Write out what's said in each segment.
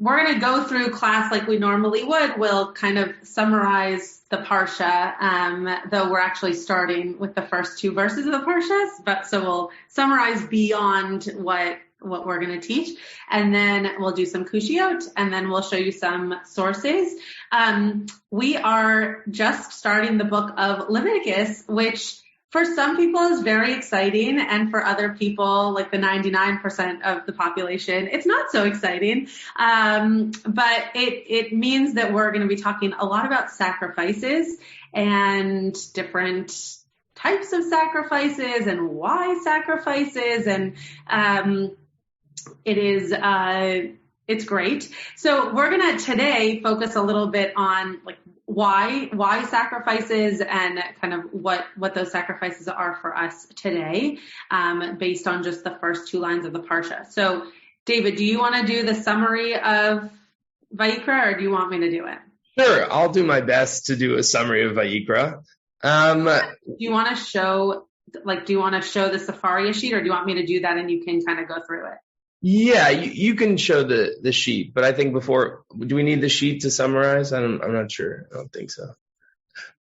we're going to go through class like we normally would. We'll kind of summarize the Parsha, though we're actually starting with the first 2 verses of the Parshas, but so we'll summarize beyond what we're going to teach, and then we'll do some kushiot, and then we'll show you some sources. We are just starting the book of Leviticus, which for some people is very exciting, and for other people, like the 99% of the population, it's not so exciting. But it means that we're going to be talking a lot about sacrifices and different types of sacrifices and why sacrifices, and it's great. So we're going to today focus a little bit on like why sacrifices and kind of what those sacrifices are for us today, based on just the first 2 lines of the Parsha. So David, do you want to do the summary of Vayikra, or do you want me to do it? Sure, I'll do my best to do a summary of Vayikra. Do you want to show the Safari sheet, or do you want me to do that and you can kind of go through it? Yeah, you can show the sheet, but I think do we need the sheet to summarize? I'm not sure. I don't think so.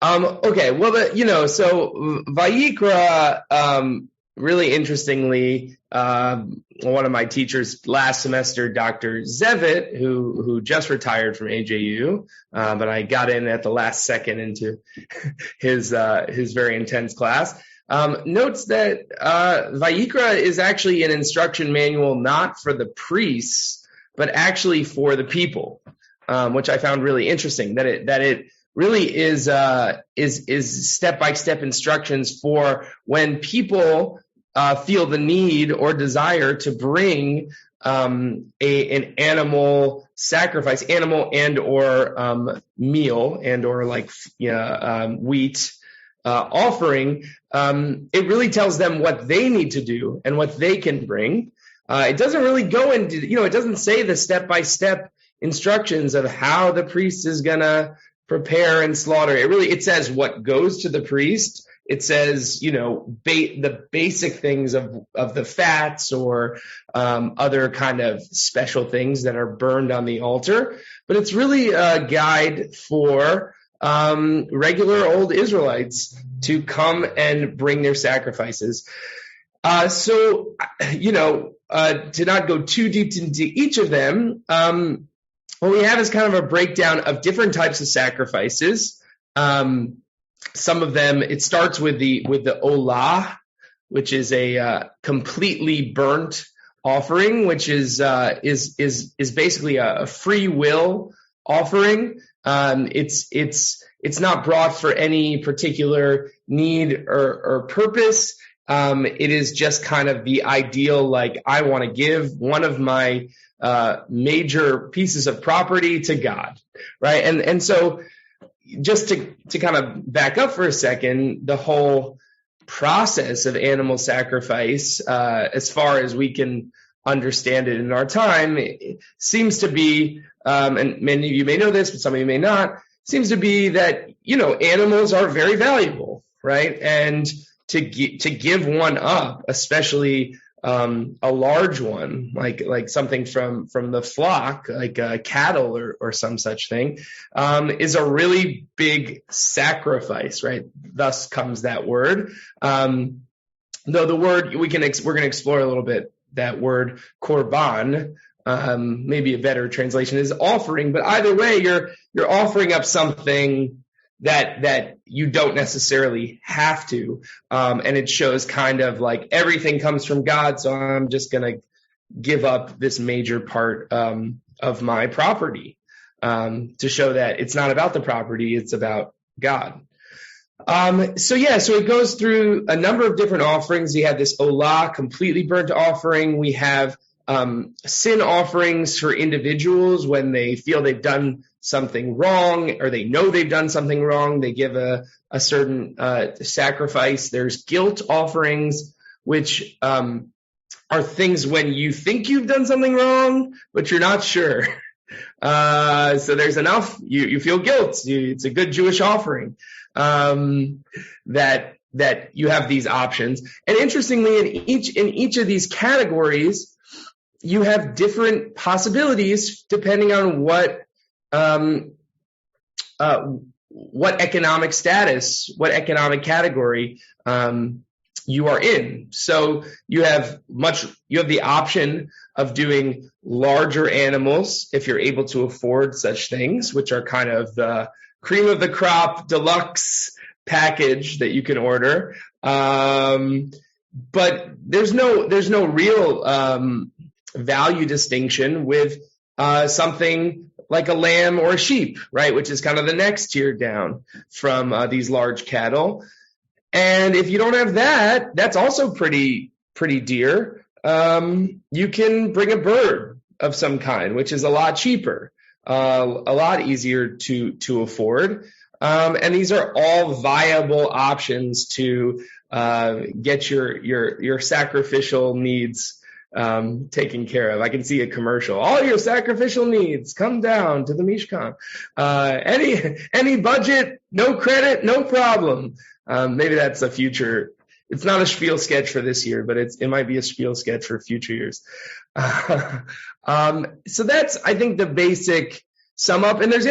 Okay, well, so Vayikra, really interestingly, one of my teachers last semester, Dr. Zevit, who just retired from AJU, but I got in at the last second into his very intense class, notes that Vayikra is actually an instruction manual not for the priests, but actually for the people, which I found really interesting. That it really is step-by-step instructions for when people feel the need or desire to bring an animal sacrifice, animal and or meal and or like wheat offering. It really tells them what they need to do and what they can bring. It doesn't really go into, it doesn't say the step-by-step instructions of how the priest is gonna prepare and slaughter. It says what goes to the priest. It says, the basic things of the fats or other kind of special things that are burned on the altar. But it's really a guide for regular old Israelites to come and bring their sacrifices. To not go too deep into each of them, what we have is kind of a breakdown of different types of sacrifices. Some of them, it starts with the olah, which is a completely burnt offering, which is basically a free will offering. It's not brought for any particular need or purpose. It is just kind of the ideal, like, I want to give one of my major pieces of property to God, right? And so just to kind of back up for a second, the whole process of animal sacrifice, as far as we can understand it in our time, it seems to be, and many of you may know this, but some of you may not, seems to be that, animals are very valuable, right? And to give one up, especially a large one, like something from the flock, like cattle or some such thing, is a really big sacrifice, right? Thus comes that word. Though the word we're going to explore a little bit, that word korban, maybe a better translation is offering, but either way, you're offering up something that you don't necessarily have to, and it shows kind of like everything comes from God, so I'm just going to give up this major part of my property, to show that it's not about the property, it's about God. So it goes through a number of different offerings. You have this olah, completely burnt offering. We have sin offerings for individuals when they feel they've done something wrong or they know they've done something wrong. They give a certain sacrifice. There's guilt offerings, which are things when you think you've done something wrong, but you're not sure. So there's enough, you feel guilt. It's a good Jewish offering. That you have these options. And interestingly, in each of these categories, you have different possibilities depending on what economic status, what economic category you are in. So you have the option of doing larger animals if you're able to afford such things, which are kind of the cream of the crop deluxe package that you can order. But there's no real value distinction with something like a lamb or a sheep, right? Which is kind of the next tier down from these large cattle. And if you don't have that, that's also pretty dear. You can bring a bird of some kind, which is a lot cheaper, a lot easier to afford. And these are all viable options to get your sacrificial needs taken care of. I can see a commercial. All your sacrificial needs come down to the Mishkan. Any budget, no credit, no problem. Maybe that's a future. It's not a spiel sketch for this year, but it might be a spiel sketch for future years. So that's, I think, the basic sum up. And there's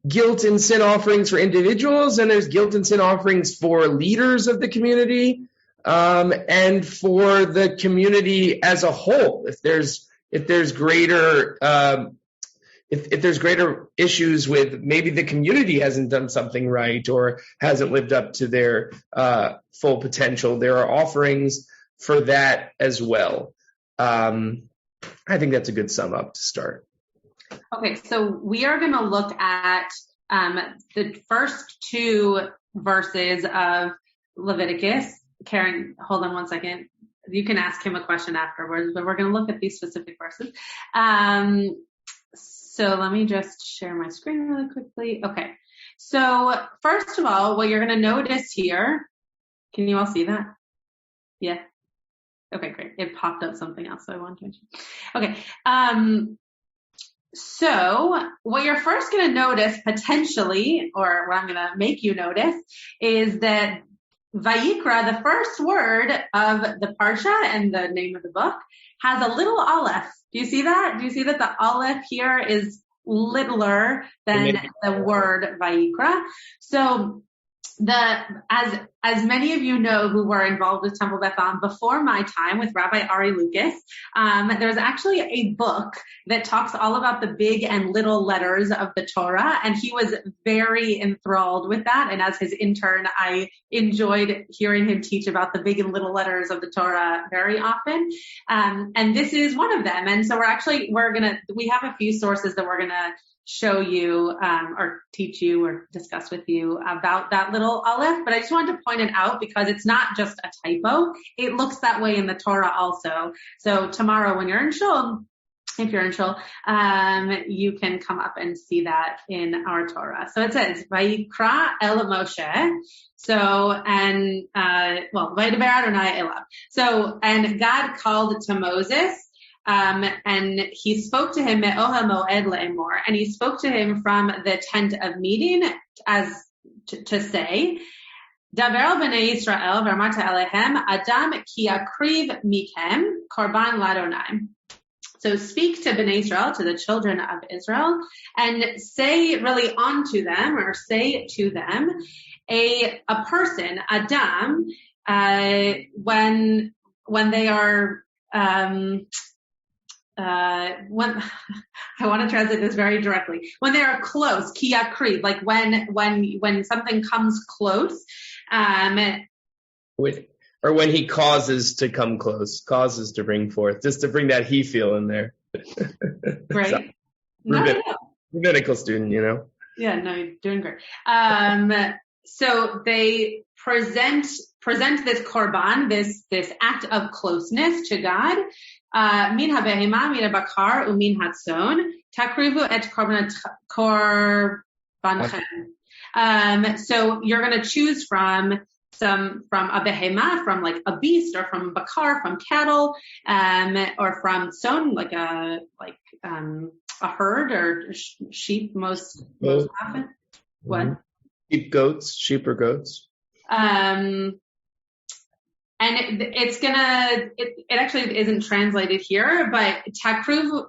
guilt and sin offerings for individuals, and there's guilt and sin offerings for leaders of the community, and for the community as a whole. If there's greater issues with maybe the community hasn't done something right or hasn't lived up to their full potential, there are offerings for that as well. I think that's a good sum up to start. Okay, so we are going to look at the first two verses of Leviticus. Karen, hold on one second. You can ask him a question afterwards, but we're going to look at these specific verses. So let me just share my screen really quickly. Okay, so first of all, what you're going to notice here, can you all see that? Yeah. Okay, great. It popped up something else, so I want to mention. Okay. So what you're first going to notice potentially, or what I'm going to make you notice, is that Vayikra, the first word of the Parsha and the name of the book, has a little aleph. Do you see that? Do you see that the aleph here is littler than the word Vayikra? So as many of you know who were involved with Temple Beth before my time with Rabbi Ari Lucas, there's actually a book that talks all about the big and little letters of the Torah, and he was very enthralled with that. And as his intern, I enjoyed hearing him teach about the big and little letters of the Torah very often. And this is one of them. And so we have a few sources that we're gonna show you or teach you or discuss with you about that little aleph, but I just wanted to point it out because it's not just a typo. It looks that way in the Torah also. So tomorrow when you're in shul, if you're in shul, you can come up and see that in our Torah. So it says, Vayikra el Moshe. So, and, Vaydaber Adonai elav. So, and God called to Moses, and he spoke to him me'ohel moed le'emor, and he spoke to him from the tent of meeting as to say, Daber el b'nei Yisrael v'amarta elehem adam ki akriv mikem korban ladonai. So speak to Bnei Israel, to the children of Israel, and say really onto them, or say to them, a person, Adam, when they are, when I want to translate this very directly, when they are close, ki akriv, like when something comes close, or when he causes to come close, causes to bring forth, just to bring that he feel in there. Right. So, Rabbinical student, you know. Yeah, no, you're doing great. So they present this korban, this act of closeness to God. Min habehema, min habakar, umin hatzon, takrivu et korbanchem. So you're going to choose from a behema, from like a beast, or from bakar, from cattle, or from tzon, like a herd or sheep most often. What? Sheep or goats. it actually isn't translated here, but takrivu.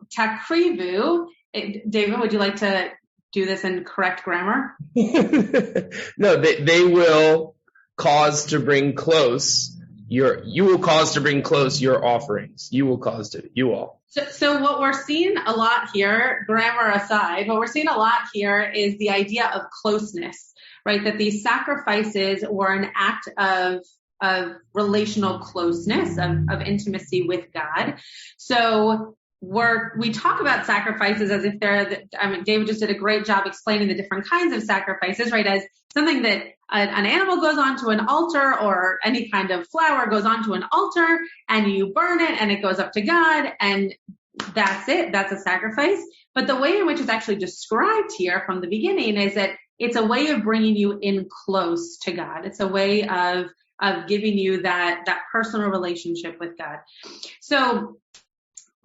David, would you like to do this in correct grammar? No, they will cause to bring close you will cause to bring close your offerings. You all. So what we're seeing a lot here, grammar aside, what we're seeing a lot here is the idea of closeness, right? That these sacrifices were an act of relational closeness, of intimacy with God. So we talk about sacrifices as if David just did a great job explaining the different kinds of sacrifices, right? As something that an animal goes onto an altar, or any kind of flower goes onto an altar, and you burn it and it goes up to God, and that's it. That's a sacrifice. But the way in which it's actually described here from the beginning is that it's a way of bringing you in close to God. It's a way of giving you that personal relationship with God. So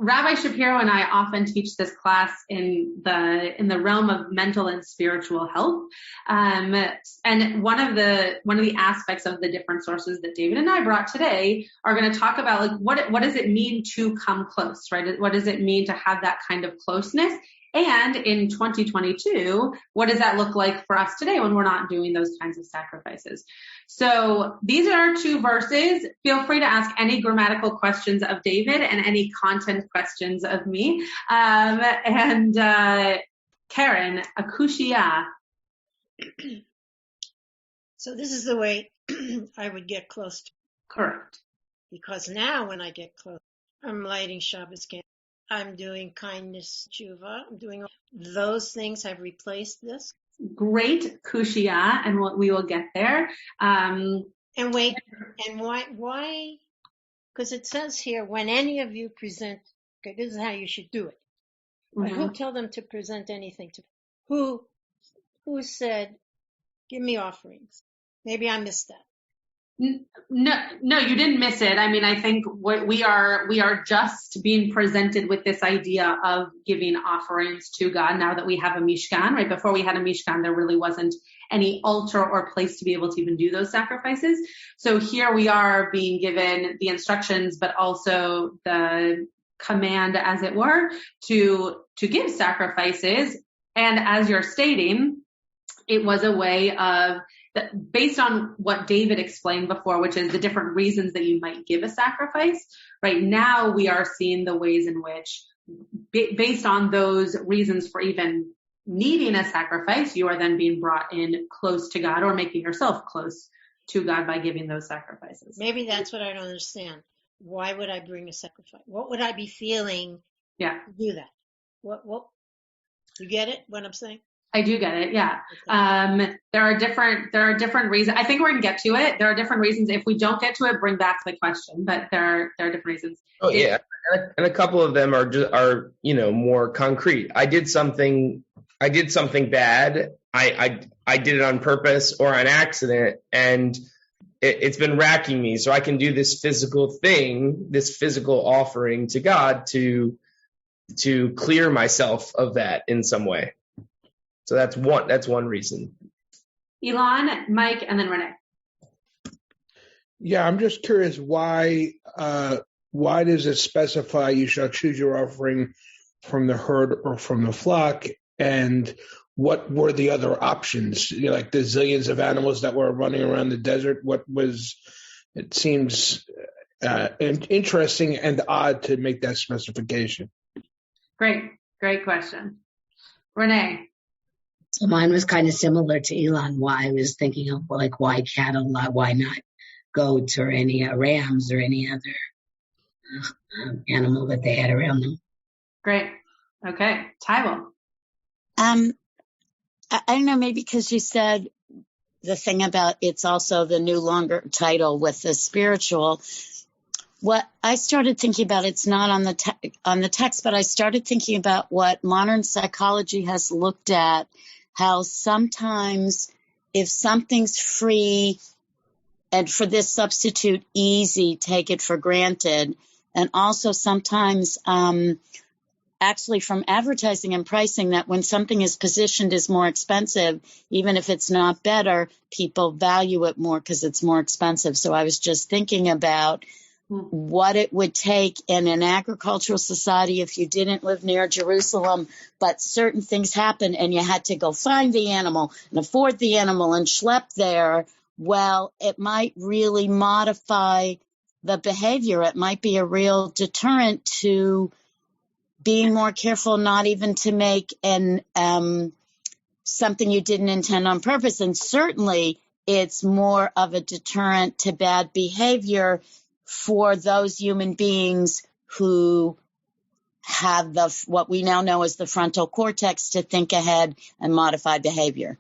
Rabbi Shapiro and I often teach this class in the realm of mental and spiritual health. And one of the aspects of the different sources that David and I brought today are going to talk about, like, what does it mean to come close, right? What does it mean to have that kind of closeness? And in 2022, what does that look like for us today when we're not doing those kinds of sacrifices? So these are our two verses. Feel free to ask any grammatical questions of David and any content questions of me. Karen, akushia. So this is the way I would get close to. Correct. Because now when I get close, I'm lighting Shabbos candles. I'm doing kindness tshuva. I'm doing those things. Have replaced this. Great kushia, and we will get there. And wait, and why? Because it says here, when any of you present, okay, this is how you should do it. Mm-hmm. Who told them to present anything to? Who said, give me offerings? Maybe I missed that. No, you didn't miss it. I mean, I think we are just being presented with this idea of giving offerings to God now that we have a Mishkan, right? Before we had a Mishkan, there really wasn't any altar or place to be able to even do those sacrifices. So here we are being given the instructions, but also the command, as it were, to give sacrifices. And as you're stating, it was a way of, based on what David explained before, which is the different reasons that you might give a sacrifice, right? Now we are seeing the ways in which, based on those reasons for even needing a sacrifice, you are then being brought in close to God, or making yourself close to God by giving those sacrifices. Maybe that's what I don't understand. Why would I bring a sacrifice? What would I be feeling to do that? What? You get it, what I'm saying? I do get it. Yeah. Okay. There are different reasons. I think we're going to get to it. There are different reasons. If we don't get to it, bring back the question, but there are different reasons. Oh, yeah. And a couple of them are more concrete. I did something bad. I did it on purpose or on accident, and it's been racking me. So I can do this physical thing, this physical offering to God to clear myself of that in some way. So that's one reason. Elon, Mike, and then Renee. Yeah, I'm just curious why does it specify you shall choose your offering from the herd or from the flock, and what were the other options? Like the zillions of animals that were running around the desert. It seems interesting and odd to make that specification. Great question. Renee. So mine was kind of similar to Elon. Why I was thinking of, like, why cattle? Why not goats or any rams or any other animal that they had around them? Great. Okay. Tybal. I don't know, maybe because you said the thing about it's also the new longer title with the spiritual. What I started thinking about, it's not on the text, but I started thinking about what modern psychology has looked at, how sometimes if something's free, and for this substitute easy, take it for granted. And also sometimes actually from advertising and pricing that when something is positioned as more expensive, even if it's not better, people value it more because it's more expensive. So I was just thinking about what it would take in an agricultural society if you didn't live near Jerusalem, but certain things happened and you had to go find the animal and afford the animal and schlep there. Well, it might really modify the behavior. It might be a real deterrent to being more careful, not even to make something you didn't intend on purpose. And certainly it's more of a deterrent to bad behavior for those human beings who have what we now know as the frontal cortex to think ahead and modify behavior.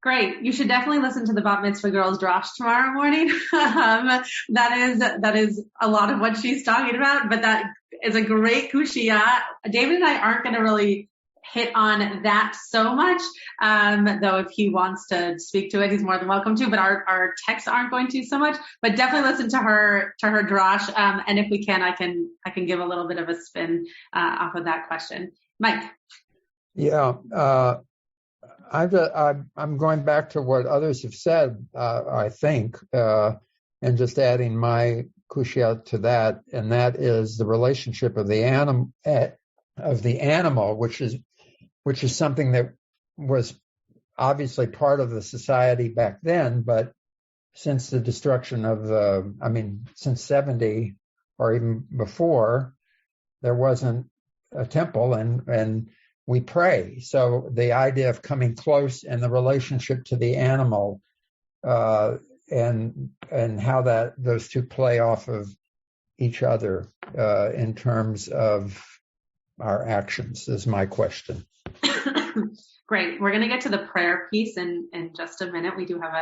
Great. You should definitely listen to the Bat Mitzvah Girls Drosh tomorrow morning. That is a lot of what she's talking about, but that is a great kushia. David and I aren't going to really hit on that so much, though if he wants to speak to it, he's more than welcome to, but our texts aren't going to so much, but definitely listen to her drosh. And if we can, I can give a little bit of a spin, off of that question. Mike. Yeah. I'm going back to what others have said, I think, and just adding my kushia to that, and that is the relationship of the animal, which is something that was obviously part of the society back then, but since the destruction since 70 or even before, there wasn't a temple and we pray. So the idea of coming close and the relationship to the animal, and how those two play off of each other, in terms of our actions is my question. Great. We're going to get to the prayer piece in just a minute. We do have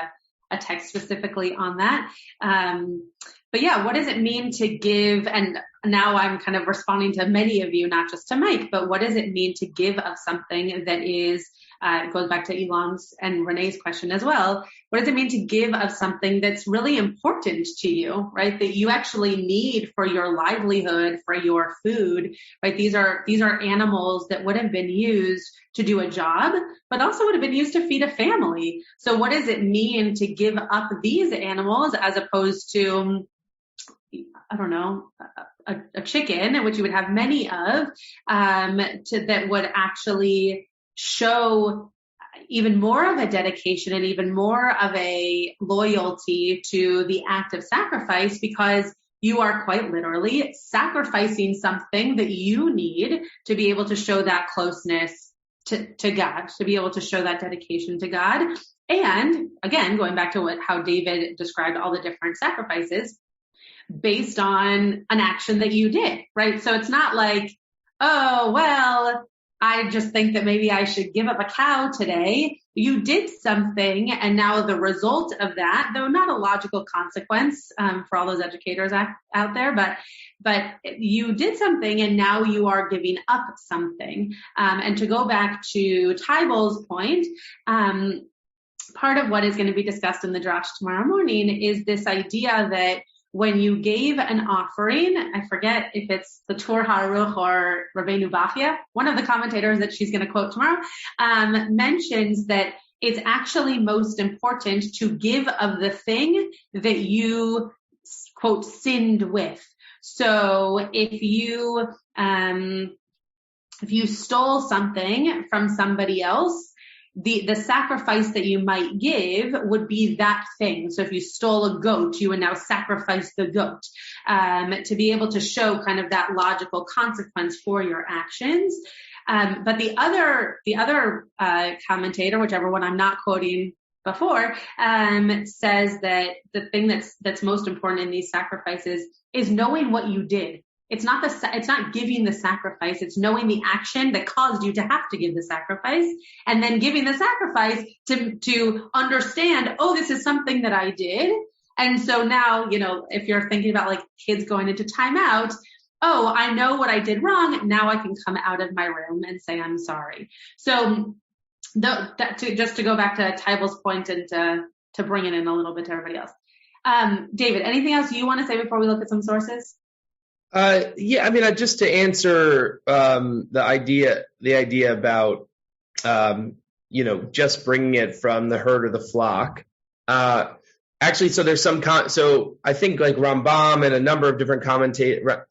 a text specifically on that. But yeah, what does it mean to give? And now I'm kind of responding to many of you, not just to Mike, but what does it mean to give of something that is, it goes back to Elon's and Renee's question as well. What does it mean to give of something that's really important to you, right? That you actually need for your livelihood, for your food, right? These are animals that would have been used to do a job, but also would have been used to feed a family. So what does it mean to give up these animals as opposed to, I don't know, a chicken, which you would have many of, that would actually show even more of a dedication and even more of a loyalty to the act of sacrifice, because you are quite literally sacrificing something that you need to be able to show that closeness to God, to be able to show that dedication to God. And again, going back to how David described all the different sacrifices based on an action that you did, right? So it's not like, oh, well, I just think that maybe I should give up a cow today. You did something, and now the result of that, though not a logical consequence, for all those educators out there, but you did something, and now you are giving up something. And to go back to Tybal's point, part of what is going to be discussed in the Drosh tomorrow morning is this idea that when you gave an offering, I forget if it's the Tur HaAruch or Rabbeinu Bachya, one of the commentators that she's going to quote tomorrow, mentions that it's actually most important to give of the thing that you, quote, sinned with. So if you stole something from somebody else, the sacrifice that you might give would be that thing. So if you stole a goat, you would now sacrifice the goat, to be able to show kind of that logical consequence for your actions. But the other commentator, whichever one I'm not quoting before, says that the thing that's most important in these sacrifices is knowing what you did. It's not giving the sacrifice. It's knowing the action that caused you to have to give the sacrifice, and then giving the sacrifice to understand, oh, this is something that I did. And so now, if you're thinking about like kids going into timeout, oh, I know what I did wrong. Now I can come out of my room and say, I'm sorry. So just to go back to Tybal's point and to bring it in a little bit to everybody else. David, anything else you want to say before we look at some sources? Yeah, I mean, just to answer the idea about just bringing it from the herd or the flock. Actually, so there's so I think like Rambam and a number of different Ramban,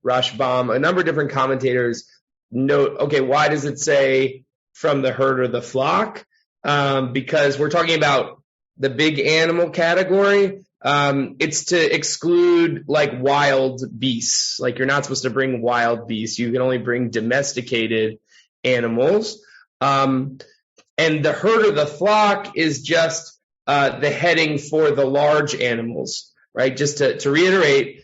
Rashbam, a number of different commentators note, okay, why does it say from the herd or the flock? Because we're talking about the big animal category. It's to exclude like wild beasts. Like you're not supposed to bring wild beasts. You can only bring domesticated animals. And the herd or the flock is just the heading for the large animals, right? Just to reiterate,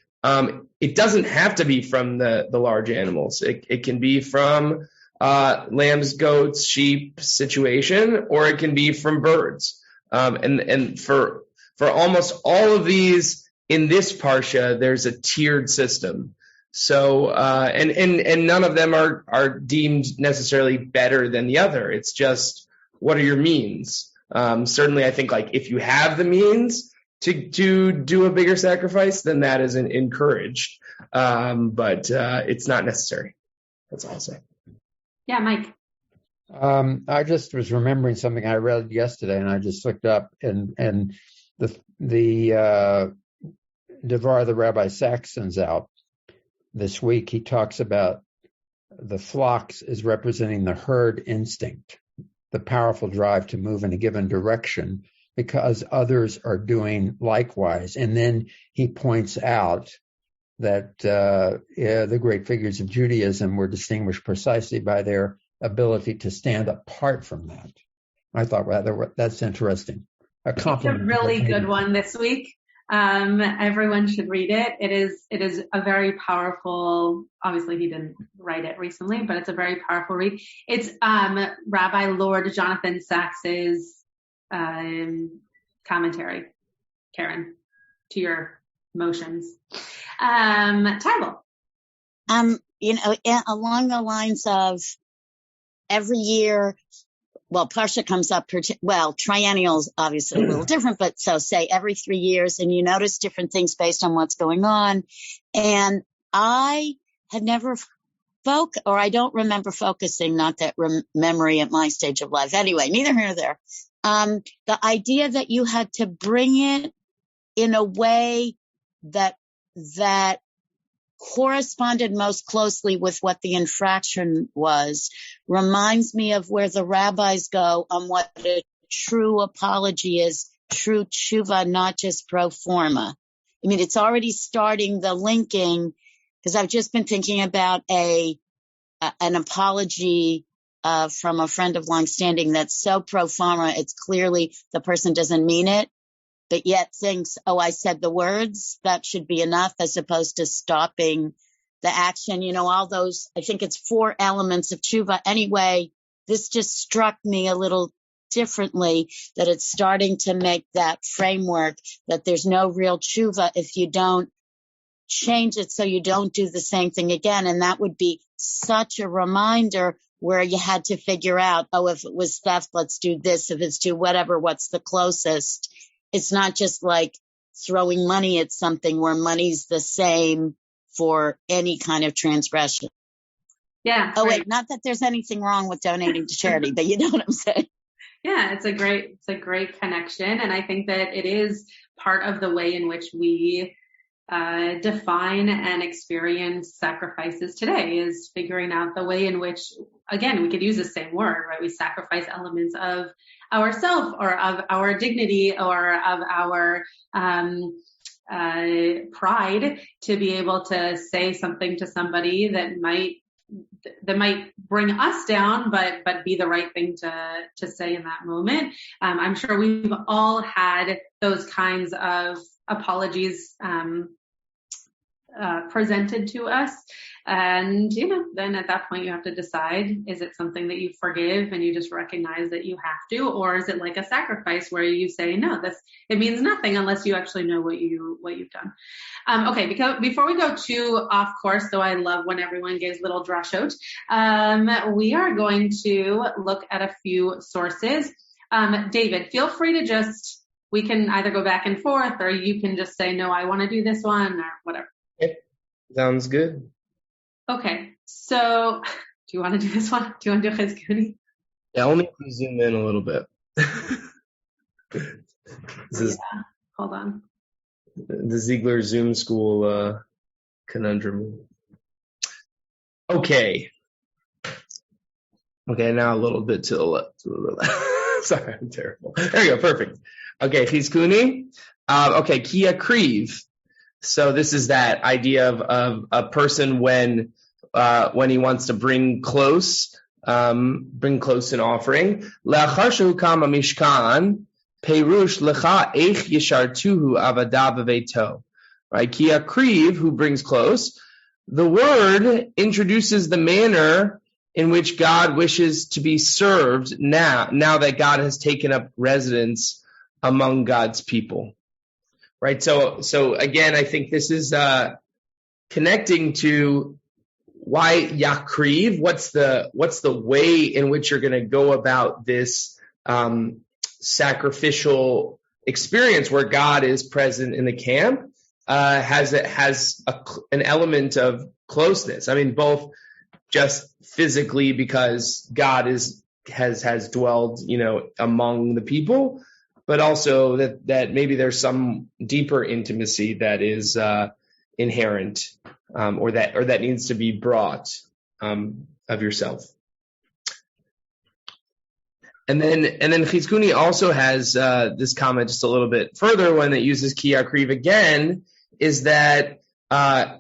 it doesn't have to be from the large animals. It can be from lambs, goats, sheep situation, or it can be from birds. And for almost all of these in this parsha, there's a tiered system. So and none of them are deemed necessarily better than the other. It's just, what are your means? Certainly, I think like if you have the means to do a bigger sacrifice, then that is encouraged. But it's not necessary. That's all I'll say. Yeah, Mike. I just was remembering something I read yesterday, and I just looked up, and the Devar the Rabbi Sachs sends out this week. He talks about the flocks as representing the herd instinct, the powerful drive to move in a given direction because others are doing likewise. And then he points out that the great figures of Judaism were distinguished precisely by their ability to stand apart from that. I thought that's interesting. It's a really good one this week. Everyone should read it. It is a very powerful, obviously he didn't write it recently, but it's a very powerful read. It's Rabbi Lord Jonathan Sachs's commentary, Karen, to your motions. Tyler. Along the lines of every year, well, Parsha comes up, triennials obviously a little different, but so say every 3 years, and you notice different things based on what's going on. And I had never I don't remember focusing, not that memory at my stage of life. Anyway, neither here nor there. The idea that you had to bring it in a way that corresponded most closely with what the infraction was reminds me of where the rabbis go on what a true apology is, true tshuva, not just pro forma. I mean, it's already starting the linking, because I've just been thinking about an apology from a friend of longstanding that's so pro forma, it's clearly the person doesn't mean it, but yet thinks, oh, I said the words, that should be enough, as opposed to stopping the action. All those, I think it's 4 elements of tshuva. Anyway, this just struck me a little differently, that it's starting to make that framework that there's no real tshuva if you don't change it so you don't do the same thing again. And that would be such a reminder where you had to figure out, oh, if it was theft, let's do this. If it's to whatever, what's the closest? It's not just like throwing money at something where money's the same for any kind of transgression. Yeah. Oh, wait, not that there's anything wrong with donating to charity, but you know what I'm saying? Yeah, it's a great connection. And I think that it is part of the way in which we define and experience sacrifices today, is figuring out the way in which, again, we could use the same word, right? We sacrifice elements of ourself or of our dignity or of our pride to be able to say something to somebody that might bring us down, but be the right thing to say in that moment. I'm sure we've all had those kinds of apologies presented to us. And, then at that point you have to decide, is it something that you forgive and you just recognize that you have to, or is it like a sacrifice where you say, no, it means nothing unless you actually know what you've done. Okay, because before we go too off course, though I love when everyone gives little drashot, we are going to look at a few sources. David, feel free to we can either go back and forth, or you can just say, no, I want to do this one, or whatever. Sounds good. Okay, so do you want to do this one? Do you want to do Chizkuni? Yeah, only if we zoom in a little bit. Hold on. The Ziegler Zoom School conundrum. Okay, now a little bit to the left. Sorry, I'm terrible. There you go, perfect. Okay, Chizkuni. Okay, Ki Akriv. So this is that idea of a person when he wants to bring close an offering. Le'achar shehukam hamishkan, perush lecha eich yishartuhu avadav beveito. Right, Ki Akriv, who brings close. The word introduces the manner in which God wishes to be served now that God has taken up residence among God's people. Right. So again, I think this is connecting to why Yakriv. What's the way in which you're going to go about this sacrificial experience where God is present in the camp? Has an element of closeness. I mean, both just physically because God has dwelled, among the people, but also that maybe there's some deeper intimacy that is inherent, or that needs to be brought of yourself. And then Chizkuni also has this comment just a little bit further when it uses Ki Akriv again, is that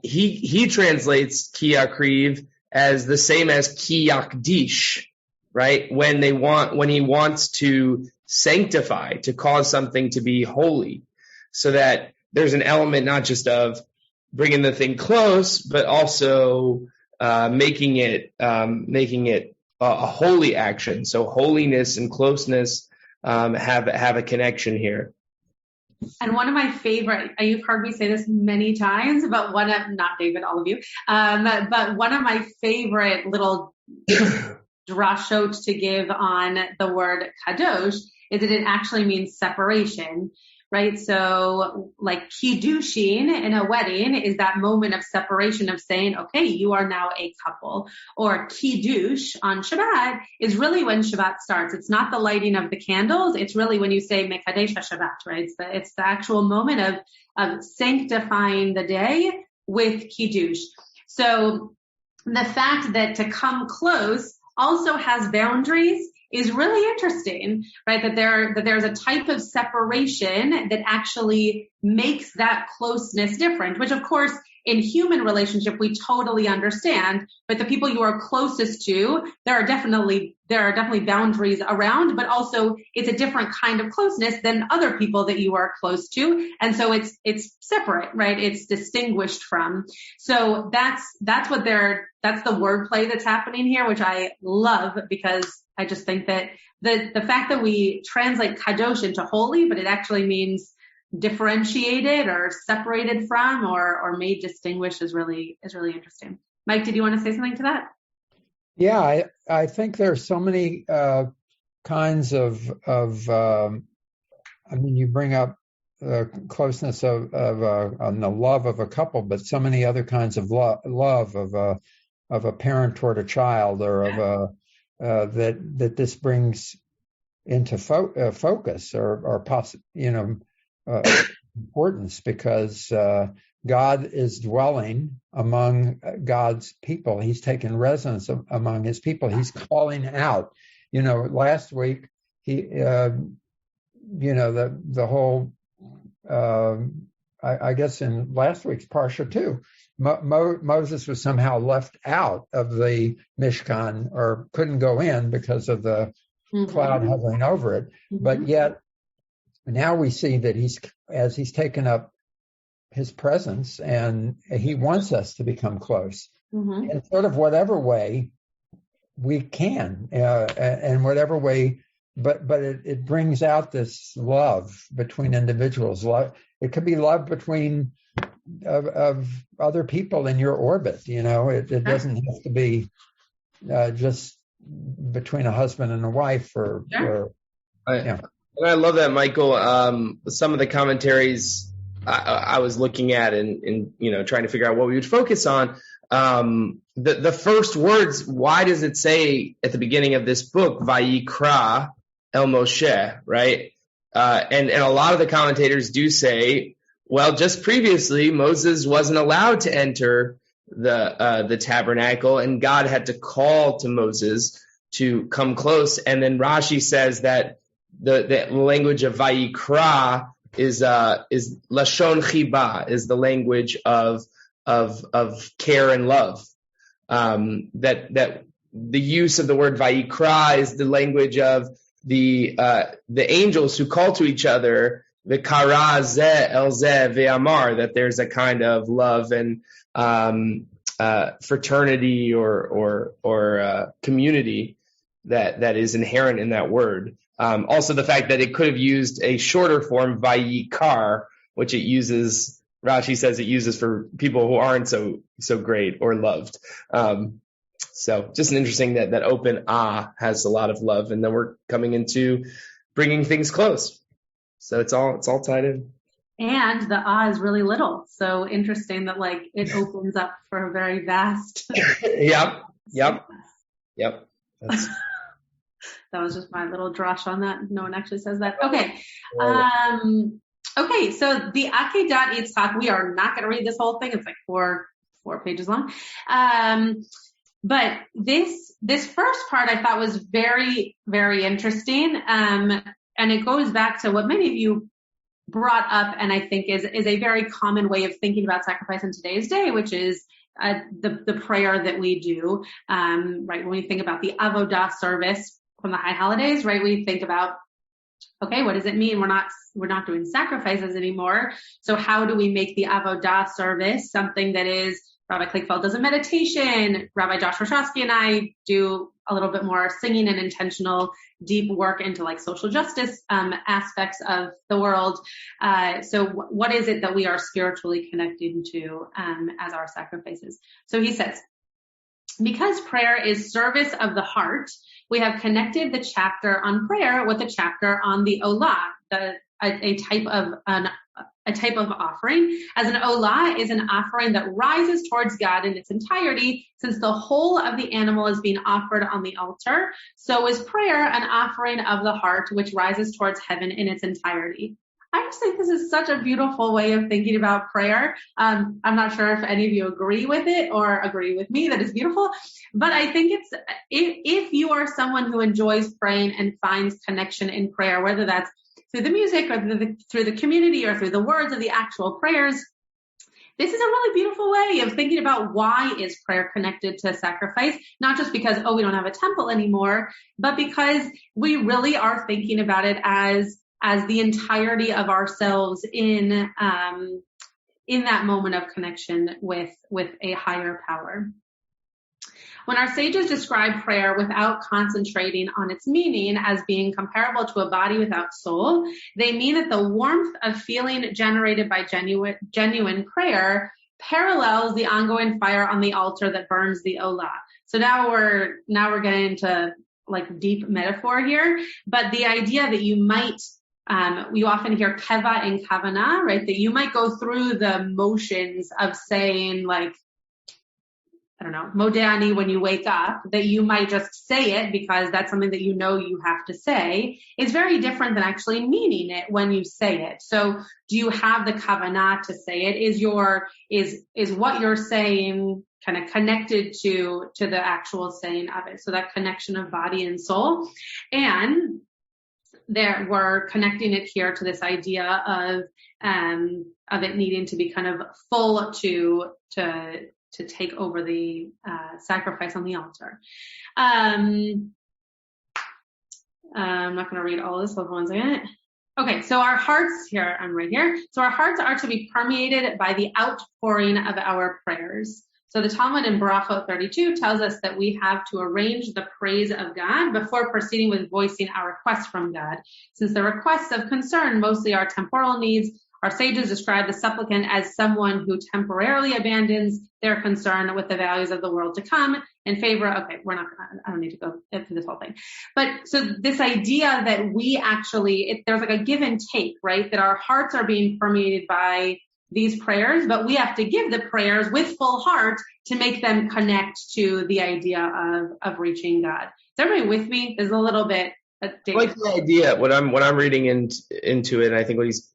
he translates Ki Akriv as the same as Ki Yakdish, right? When he wants to sanctify, to cause something to be holy, so that there's an element not just of bringing the thing close, but also making it a holy action. So holiness and closeness have a connection here. And one of my favorite, you've heard me say this many times, but not David, all of you, but one of my favorite little drashot to give on the word kadosh is that it actually means separation, right? So like kiddushin in a wedding is that moment of separation of saying, okay, you are now a couple. Or kiddush on Shabbat is really when Shabbat starts. It's not the lighting of the candles. It's really when you say mekadesh Shabbat, right? It's the actual moment of sanctifying the day with kiddush. So the fact that to come close also has boundaries is really interesting, right? That there's a type of separation that actually makes that closeness different, which of course in human relationship we totally understand, but the people you are closest to, there are definitely boundaries around, but also it's a different kind of closeness than other people that you are close to. And so it's separate, right? It's distinguished from. So that's the wordplay that's happening here, which I love, because I just think that the fact that we translate kadosh into holy, but it actually means differentiated or separated from or made distinguished is really interesting. Mike, did you want to say something to that? Yeah, I think there's so many kinds of you bring up the closeness of the love of a couple, but so many other kinds of love of a parent toward a child, or of that this brings into focus or importance, because God is dwelling among God's people. He's taken residence among his people. He's calling out. Last week the whole. I guess in last week's Parasha too, Moses was somehow left out of the Mishkan, or couldn't go in because of the cloud hovering over it. But yet now we see that as he's taken up his presence, and he wants us to become close in sort of whatever way we can, and whatever way. But it brings out this love between individuals. It could be love between of other people in your orbit. It doesn't have to be just between a husband and a wife, I love that, Michael. Some of the commentaries I was looking at and trying to figure out what we would focus on. The first words, why does it say at the beginning of this book, Vayikra el Moshe, right? And a lot of the commentators do say, well, just previously Moses wasn't allowed to enter the tabernacle, and God had to call to Moses to come close. And then Rashi says that the language of Vayikra is Lashon Chiba, is the language of care and love. That the use of the word Vayikra is the language of the angels who call to each other, V'kara zeh el zeh ve'amar, that there's a kind of love and fraternity or community that is inherent in that word. Also, the fact that it could have used a shorter form, Vayikar, which it uses. Rashi says it uses for people who aren't so great or loved. So just an interesting that open has a lot of love, and then we're coming into bringing things close. So it's all tied in. And the is really little. So interesting that it opens up for a very vast. Yep. That was just my little drush on that. No one actually says that. Okay. Okay, so the Akedat Yitzchak, we are not going to read this whole thing. It's four pages long. But this first part I thought was very, very interesting. And it goes back to what many of you brought up, and I think is a very common way of thinking about sacrifice in today's day, which is the prayer that we do. Right, when we think about the Avodah service from the high holidays, right, we think about, okay, what does it mean? We're not doing sacrifices anymore. So how do we make the Avodah service something that is, Rabbi Klickfeld does a meditation, Rabbi Josh Roshowski and I do a little bit more singing and intentional deep work into social justice aspects of the world. So what is it that we are spiritually connecting to as our sacrifices? So he says, because prayer is service of the heart, we have connected the chapter on prayer with a chapter on the olah, a type of offering. As an olah is an offering that rises towards God in its entirety, since the whole of the animal is being offered on the altar. So is prayer an offering of the heart, which rises towards heaven in its entirety. I just think this is such a beautiful way of thinking about prayer. I'm not sure if any of you agree with it or agree with me that it's beautiful, but I think if you are someone who enjoys praying and finds connection in prayer, whether that's through the music or through the community or through the words of the actual prayers, this is a really beautiful way of thinking about why is prayer connected to sacrifice, not just because, we don't have a temple anymore, but because we really are thinking about it as the entirety of ourselves in that moment of connection with a higher power. When our sages describe prayer without concentrating on its meaning as being comparable to a body without soul, they mean that the warmth of feeling generated by genuine prayer parallels the ongoing fire on the altar that burns the olah. So now we're getting into deep metaphor here, but the idea that you might we often hear keva and kavanah, right? That you might go through the motions of saying Modani when you wake up, that you might just say it because that's something that you have to say, is very different than actually meaning it when you say it. So do you have the kavanah to say it? Is what you're saying kind of connected to the actual saying of it? So that connection of body and soul. And there we're connecting it here to this idea of it needing to be kind of full to take over the sacrifice on the altar. I'm not going to read all this. Hold on one second. Okay, so our hearts here, I'm right here. So our hearts are to be permeated by the outpouring of our prayers. So the Talmud in Barachot 32 tells us that we have to arrange the praise of God before proceeding with voicing our requests from God. Since the requests of concern mostly are temporal needs, Our sages describe the supplicant as someone who temporarily abandons their concern with the values of the world to come in favor. Okay, I don't need to go through this whole thing. But so this idea that we actually, there's like a give and take, right? That our hearts are being permeated by these prayers, but we have to give the prayers with full heart to make them connect to the idea of reaching God. Is everybody with me? There's a little bit. I like the idea. What I'm reading into it, and I think what he's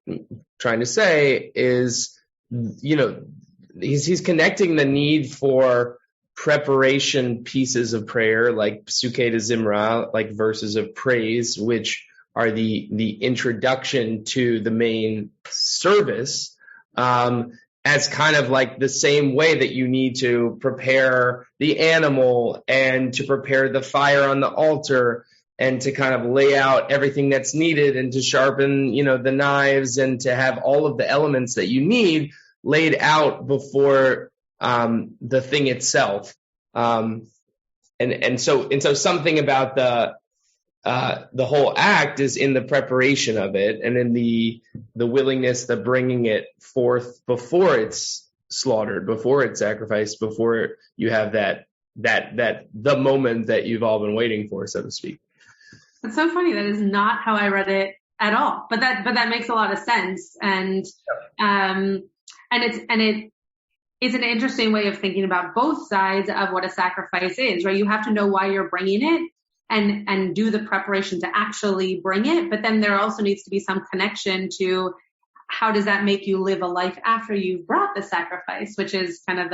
trying to say is, he's connecting the need for preparation pieces of prayer, like Psukei de Zimra, like verses of praise, which are the introduction to the main service, as kind of like the same way that you need to prepare the animal and to prepare the fire on the altar and to kind of lay out everything that's needed and to sharpen, the knives and to have all of the elements that you need laid out before the thing itself. And so something about the whole act is in the preparation of it and in the willingness, the bringing it forth before it's slaughtered, before it's sacrificed, before you have that the moment that you've all been waiting for, so to speak. It's so funny. That is not how I read it at all. But that makes a lot of sense. And it is an interesting way of thinking about both sides of what a sacrifice is, right? You have to know why you're bringing it and do the preparation to actually bring it. But then there also needs to be some connection to how does that make you live a life after you've brought the sacrifice, which is kind of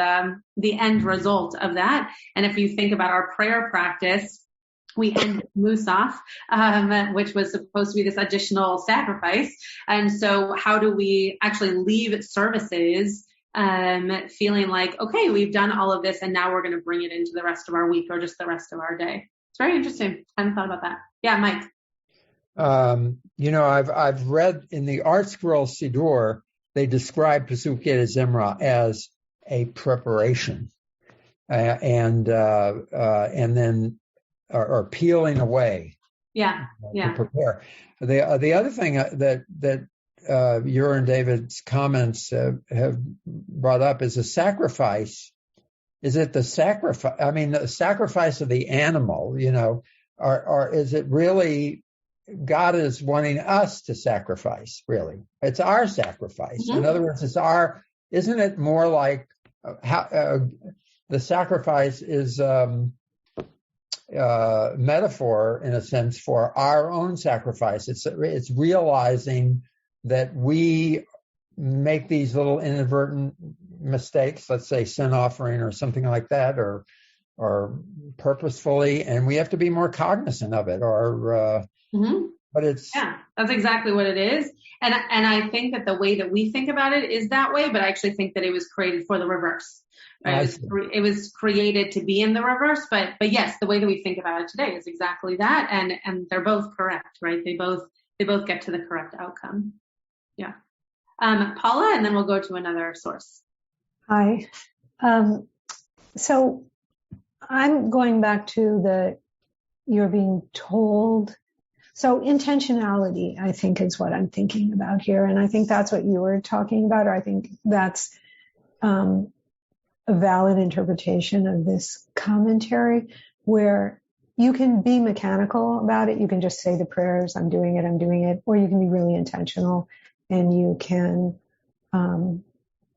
the end result of that. And if you think about our prayer practice, we end Musaf, which was supposed to be this additional sacrifice. And so how do we actually leave services feeling like, okay, we've done all of this and now we're going to bring it into the rest of our week or just the rest of our day? It's very interesting. I hadn't thought about that. Yeah, Mike. I've read in the Art Scroll Siddur, they describe Psukei de Zimra as a preparation, and then or peeling away. Yeah. To prepare. The other thing that your and David's comments have brought up is a sacrifice. Is it the sacrifice? I mean, the sacrifice of the animal, or is it really God is wanting us to sacrifice? Really, it's our sacrifice. Mm-hmm. In other words, isn't it more like how the sacrifice is metaphor in a sense for our own sacrifice? It's realizing that we make these little inadvertent mistakes, let's say sin offering or something like that, or purposefully, and we have to be more cognizant of it. But that's exactly what it is. And I think that the way that we think about it is that way, but I actually think that it was created for the reverse. Right? It was created to be in the reverse, but yes, the way that we think about it today is exactly that, and they're both correct, right? They both get to the correct outcome. Yeah. Paula, and then we'll go to another source. Hi. So I'm going back to you're being told. So intentionality, I think, is what I'm thinking about here. And I think that's what you were talking about, or I think that's a valid interpretation of this commentary, where you can be mechanical about it. You can just say the prayers, I'm doing it, or you can be really intentional and you can,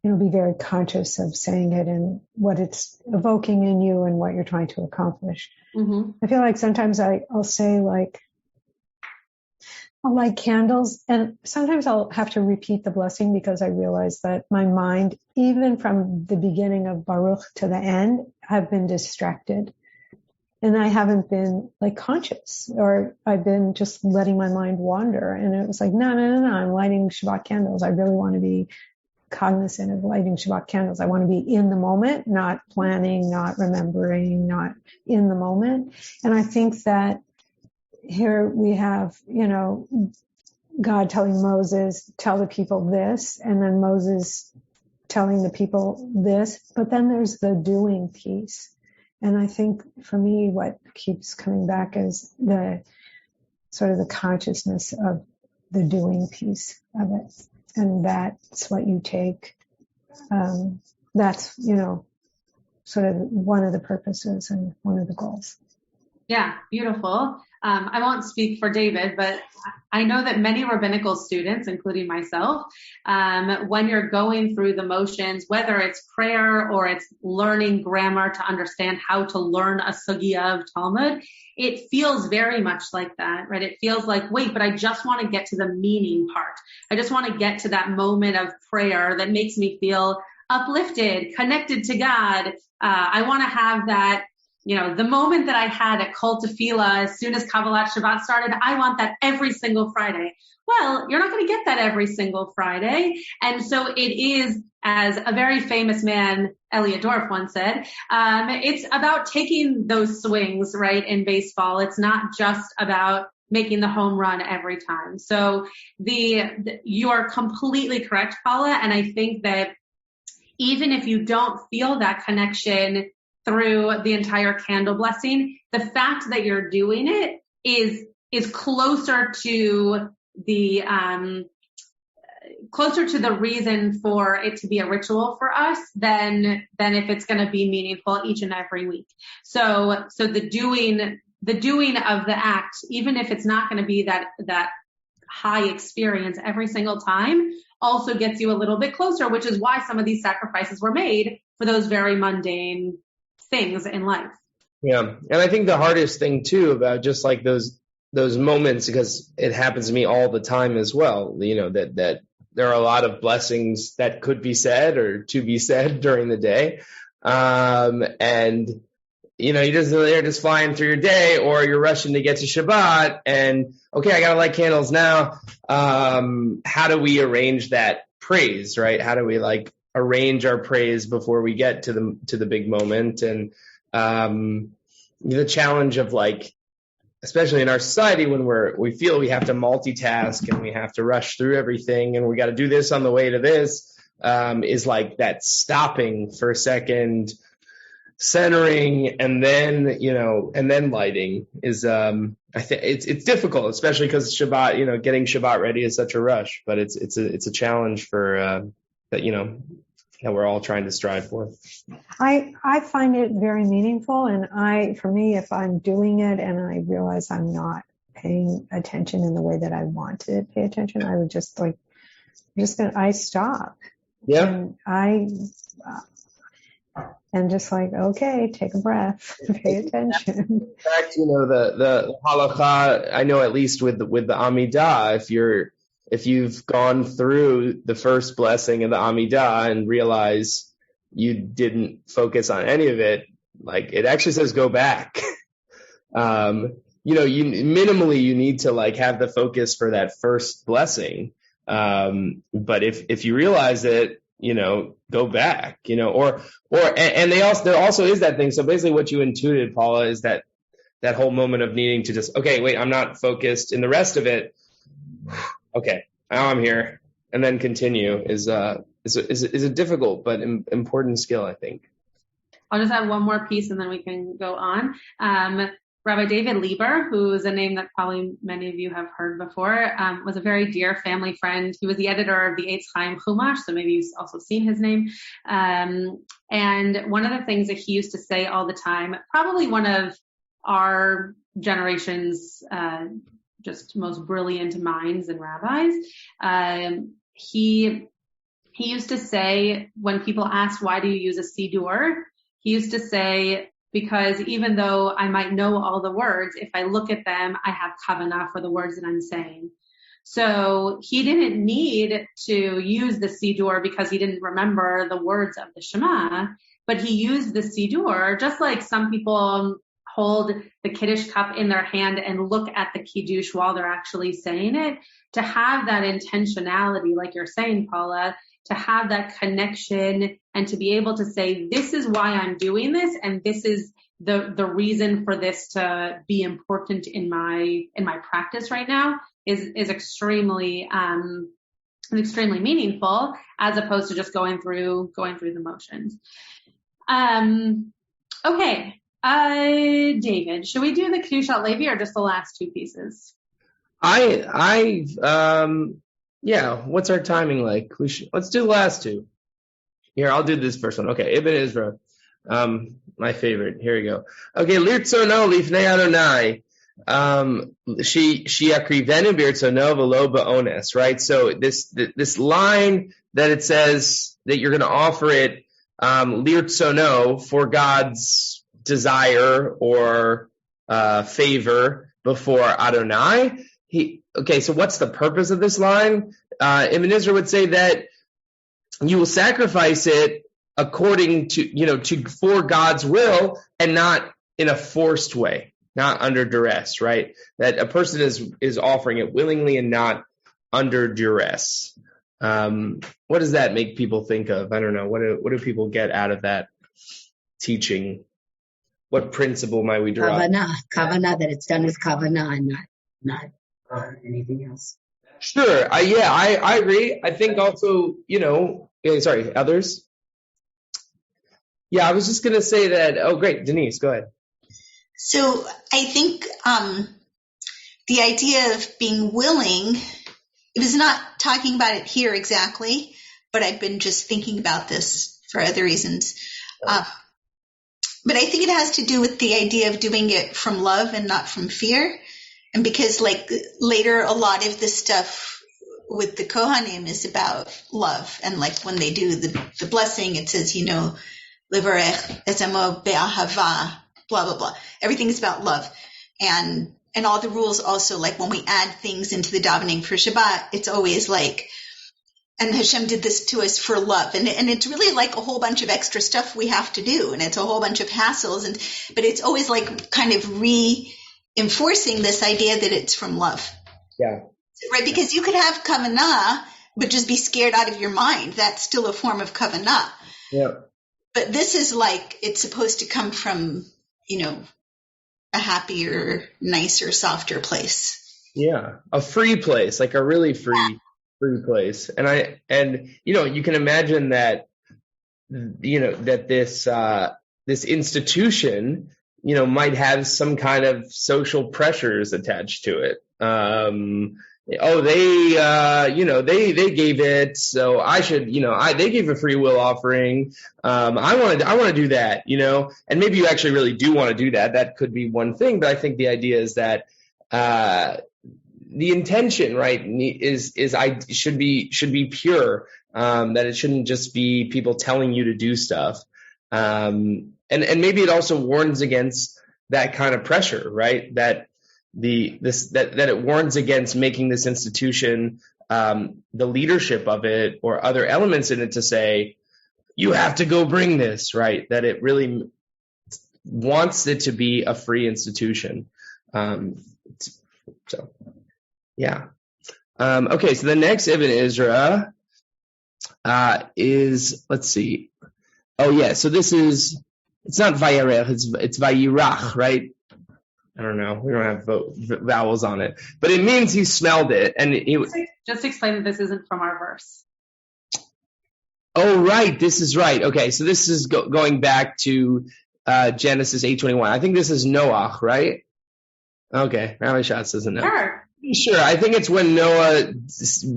be very conscious of saying it and what it's evoking in you and what you're trying to accomplish. Mm-hmm. I feel like sometimes I'll say I'll light candles, and sometimes I'll have to repeat the blessing because I realize that my mind, even from the beginning of Baruch to the end, have been distracted. And I haven't been conscious, or I've been just letting my mind wander. And it was no, I'm lighting Shabbat candles. I really want to be cognizant of lighting Shabbat candles. I want to be in the moment, not planning, not remembering, not in the moment. And I think that here we have, God telling Moses, tell the people this, and then Moses telling the people this, but then there's the doing piece. And I think for me, what keeps coming back is the sort of the consciousness of the doing piece of it. and that's what you take. That's, sort of one of the purposes and one of the goals. Yeah, beautiful. I won't speak for David, but I know that many rabbinical students, including myself, when you're going through the motions, whether it's prayer or it's learning grammar to understand how to learn a sugya of Talmud, it feels very much like that, right? It feels like, wait, but I just want to get to the meaning part. I just want to get to that moment of prayer that makes me feel uplifted, connected to God. I want to have that, the moment that I had at Kol Tefillah as soon as Kabbalat Shabbat started, I want that every single Friday. Well, you're not going to get that every single Friday. And so it is, as a very famous man, Elliot Dorff once said, it's about taking those swings, right, in baseball. It's not just about making the home run every time. So you are completely correct, Paula. And I think that even if you don't feel that connection through the entire candle blessing, the fact that you're doing it is closer to the reason for it to be a ritual for us than if it's going to be meaningful each and every week. So the doing of the act, even if it's not going to be that high experience every single time, also gets you a little bit closer, which is why some of these sacrifices were made for those very mundane things in life. Yeah. And I think the hardest thing too about just like those moments, because it happens to me all the time as well, that there are a lot of blessings that could be said or to be said during the day. And you're just flying through your day, or you're rushing to get to Shabbat and, okay, I got to light candles now. How do we arrange that praise, right? How do we arrange our praise before we get to the big moment? And the challenge of especially in our society when we feel we have to multitask and we have to rush through everything and we got to do this on the way to this, is that stopping for a second, centering, and then lighting is, I think it's difficult, especially because Shabbat, getting Shabbat ready is such a rush, but it's a challenge for, that we're all trying to strive for. I find it very meaningful, and for me, if I'm doing it and I realize I'm not paying attention in the way that I want to pay attention, I would just I stop. Yeah. And and just okay, take a breath, pay attention. In fact, the halakha, I know at least with the Amidah, if you've gone through the first blessing of the Amidah and realize you didn't focus on any of it, it actually says go back. Minimally you need to have the focus for that first blessing. But if you realize it, go back, and there also is that thing. So basically what you intuited, Paula, is that whole moment of needing to just, okay, wait, I'm not focused in the rest of it. Okay, now I'm here, and then continue is a difficult but important skill, I think. I'll just add one more piece and then we can go on. Rabbi David Lieber, who is a name that probably many of you have heard before, was a very dear family friend. He was the editor of the Eitz Chaim Chumash, so maybe you've also seen his name. And one of the things that he used to say all the time, probably one of our generation's just most brilliant minds and rabbis, he used to say, when people asked, why do you use a siddur? He used to say, because even though I might know all the words, if I look at them, I have kavanah for the words that I'm saying. So he didn't need to use the siddur because he didn't remember the words of the Shema, but he used the siddur just like some people hold the Kiddush cup in their hand and look at the Kiddush while they're actually saying it, to have that intentionality, like you're saying, Paula, to have that connection and to be able to say, this is why I'm doing this, and this is the reason for this to be important in my practice right now is extremely meaningful, as opposed to just going through the motions. Okay. David, should we do the Kedushat Levi or just the last two pieces? I Yeah, what's our timing like? Let's do the last two. Here, I'll do this first one. Okay, Ibn Ezra, my favorite. Here we go. Okay, Lirtzono lifnei Adonai, Shiakrivenu b'Irtzono v'lo ba'ones. Right. So this line that it says that you're going to offer it Lirtzono for God's desire or favor before Adonai. Okay, so what's the purpose of this line? Ibn Ezra would say that you will sacrifice it according to for God's will and not in a forced way, not under duress, right? That a person is offering it willingly and not under duress. What does that make people think of? I don't know. What do people get out of that teaching? What principle might we derive? Kavanah, that it's done with kavanah and not anything else. Sure. I agree. I think also, sorry, others? Yeah, I was just going to say that. Oh, great. Denise, go ahead. So I think the idea of being willing, it was not talking about it here exactly, but I've been just thinking about this for other reasons. But I think it has to do with the idea of doing it from love and not from fear. And because later, a lot of the stuff with the Kohanim is about love. And when they do the blessing, it says, Livarech ezemo be'ahava, blah, blah, blah. Everything is about love. And all the rules also, when we add things into the davening for Shabbat, it's always and Hashem did this to us for love. And it's really a whole bunch of extra stuff we have to do. And it's a whole bunch of hassles. But it's always kind of reinforcing this idea that it's from love. Yeah. Right? Because you could have kavanah, but just be scared out of your mind. That's still a form of kavanah. Yeah. But this is it's supposed to come from, a happier, nicer, softer place. Yeah. A free place, a really free place. And you can imagine that, that this institution, might have some kind of social pressures attached to it. They gave it, so I should, they gave a free will offering. I want to do that, and maybe you actually really do want to do that. That could be one thing, but I think the idea is that, the intention, right, should be pure, that it shouldn't just be people telling you to do stuff. And maybe it also warns against that kind of pressure, right? That it warns against making this institution, the leadership of it or other elements in it to say, you have to go bring this, right? That it really wants it to be a free institution. Yeah. Okay, so the next Ibn Ezra is, let's see. Oh, yeah, so it's not Vayarech, it's Vayirach, right? I don't know. We don't have vowels on it. But it means he smelled it. And just explain that this isn't from our verse. Oh, right. This is right. Okay, so this is going back to Genesis 8:21. I think this is Noah, right? Okay, Rabbi Schatz doesn't know. Sure. I think it's when Noah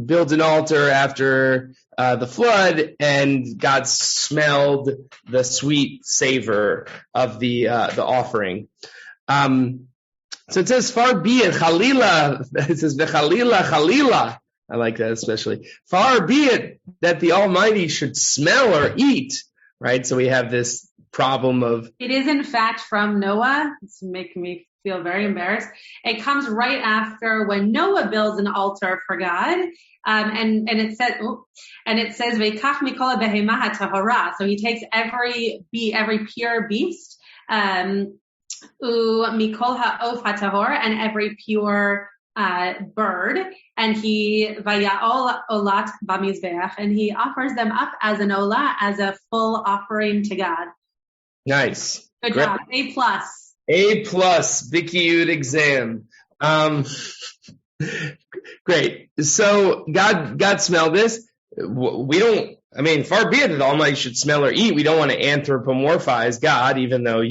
builds an altar after the flood, and God smelled the sweet savor of the offering. So it says, far be it, Chalila, it says, V'chalila, Chalila. I like that especially. Far be it that the Almighty should smell or eat, right? So we have this problem of... It is in fact from Noah. It's making me feel very embarrassed. It comes right after when Noah builds an altar for God. And it says, V'kach mikol behemah tahora. So he takes every pure beast, mikol ha'of hatahor, and every pure bird, and he vaya'ol olat b'mizbeach, and he offers them up as an olah, as a full offering to God. Nice. Good Great. job. A+, Bikiyud exam. Great. So God smelled this. We don't, far be it that the Almighty should smell or eat. We don't want to anthropomorphize God, even though,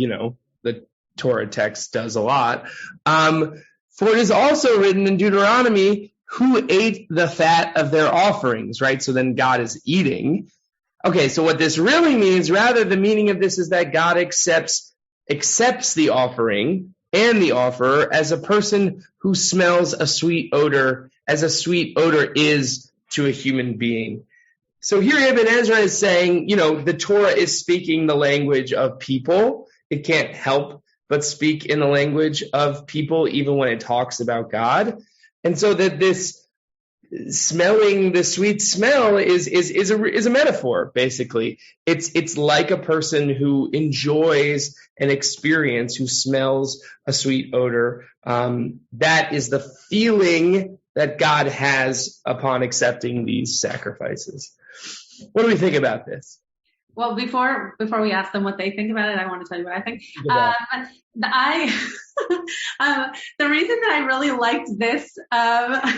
the Torah text does a lot. For it is also written in Deuteronomy, who ate the fat of their offerings, right? So then God is eating. Okay, so what this really means, rather the meaning of this is that God accepts the offering and the offerer as a person who smells a sweet odor, as a sweet odor is to a human being. So here Ibn Ezra is saying, the Torah is speaking the language of people. It can't help but speak in the language of people, even when it talks about God. And so that this smelling the sweet smell is a metaphor, basically. It's like a person who enjoys an experience, who smells a sweet odor. That is the feeling that God has upon accepting these sacrifices. What do we think about this? Well, before we ask them what they think about it, I want to tell you what I think. The reason that I really liked this, I